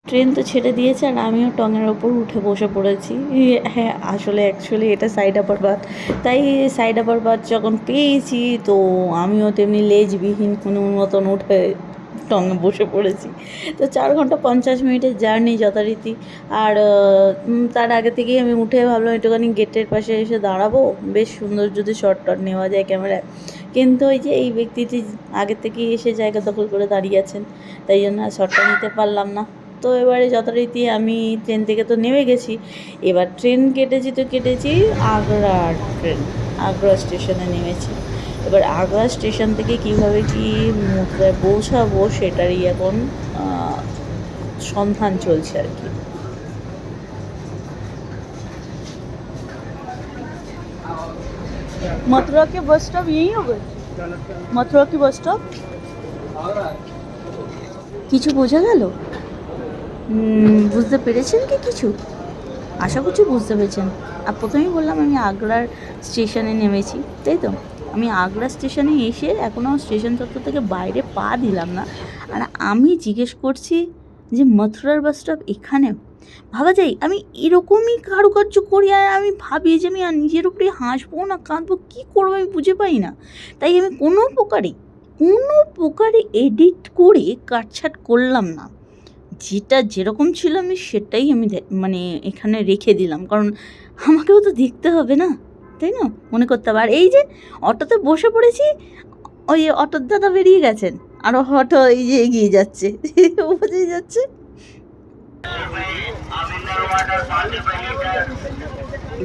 Train তো ছেড়ে দিয়েছে আর আমিও টঙের ওপর উঠে বসে পড়েছি। হ্যাঁ, আসলে অ্যাকচুয়ালি এটা সাইডাবাদ, তাই সাইডাবাদ যখন পেয়েছি তো আমিও তেমনি লেজবিহীন কোনো মতন উঠে টঙে বসে পড়েছি। তো 4 ঘন্টা 50 মিনিটের জার্নি যথারীতি। আর তার আগে থেকেই আমি উঠে ভাবলাম একটুখানি গেটের পাশে এসে দাঁড়াবো, বেশ সুন্দর যদি শট টট নেওয়া যায় ক্যামেরায়। কিন্তু ওই যে এই ব্যক্তিটি আগে থেকেই এসে জায়গা দখল করে দাঁড়িয়ে আছেন, তাই জন্য আর শটটা নিতে পারলাম না। তো এবারে যথারীতি আমি ট্রেন থেকে তো নেমে গেছি, এবার ট্রেন কেটেছি আগ্রার ট্রেন। আগ্রা স্টেশনে নেমেছি। এবার আগ্রা স্টেশন থেকে কীভাবে কি মথুরায় পৌঁছাবো সেটারই এখন সন্ধান চলছে আর কি। मथुरा के बस स्टॉप यही होगा? मथुरा की बस स्टॉप কিছু বোঝা গেল? বুঝতে পেরেছেন কি কিছু? আশা করছি বুঝতে পেরেছেন। আর প্রথমেই বললাম আমি আগ্রার স্টেশনে নেমেছি, তাই তো? আমি আগ্রা স্টেশনে এসে এখনও স্টেশন চত্বর থেকে বাইরে পা দিলাম না, আর আমি জিজ্ঞেস করছি যে মথুরার বাস স্টপ এখানে? ভাবা যায় আমি এরকমই কারুকার্য করি, আর আমি ভাবি যে আমি আর নিজের উপরে হাসবো না কাঁদবো, কী করবো আমি বুঝে পাই না। তাই আমি কোনো প্রকারে এডিট করে কাটছাট করলাম না, যেটা যেরকম ছিল আমি সেটাই আমি মানে এখানে রেখে দিলাম, কারণ আমাকেও তো দেখতে হবে না, তাই না? মনে করতে হবে। আর এই যে অটোতে বসে পড়েছি, ওই অটোর দাদা বেরিয়ে গেছেন, আর অটো এই যে এগিয়ে যাচ্ছে, বোঝাই যাচ্ছে।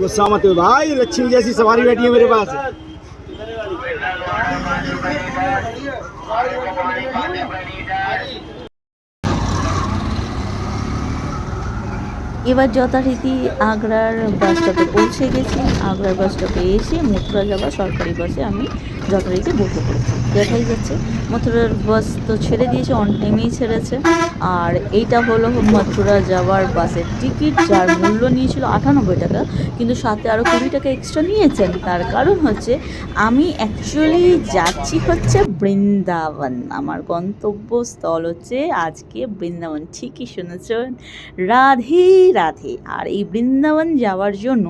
गुस्सा मत हो भाई, लक्ष्मी जैसी सवारी बैठी है मेरे पास। এবার যথারীতি আগ্রার বাস স্টপে পৌঁছে গেছি। আগ্রার বাস স্টপে এসে মথুরা যাওয়া সরকারি বাসে আমি যথারীতি বসে পড়েছি। দেখাই যাচ্ছে মথুরার বাস তো ছেড়ে দিয়েছে, অন টাইমেই ছেড়েছে। আর এইটা হলো মথুরা যাওয়ার বাসের টিকিট, যার মূল্য নিয়েছিল 98 টাকা, কিন্তু সাথে আরও 20 টাকা এক্সট্রা নিয়েছেন। তার কারণ হচ্ছে আমি অ্যাকচুয়ালি যাচ্ছি হচ্ছে বৃন্দাবন। আমার গন্তব্যস্থল হচ্ছে আজকে বৃন্দাবন। ঠিকই শুনেছেন, রাধে রাধে। আর এই বৃন্দাবন যাওয়ার জন্য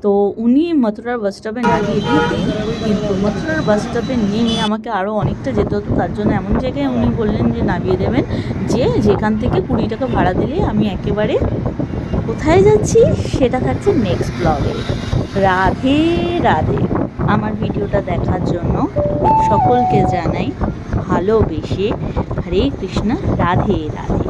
তো উনি মথুরার বাস স্টপে নামিয়ে দিতেন, কিন্তু মথুরার বাস স্টপে নেমে আমাকে আরও অনেকটা যেতে হতো। তার জন্য এমন জায়গায় উনি বললেন যে নামিয়ে দেবেন, যে যেখান থেকে 20 টাকা ভাড়া দিলে আমি একেবারে কোথায় যাচ্ছি সেটা থাকছে নেক্সট ব্লগে। রাধে রাধে। আমার ভিডিওটা দেখার জন্য সকলকে জানাই ভালোবেসে হরে কৃষ্ণ, রাধে রাধে।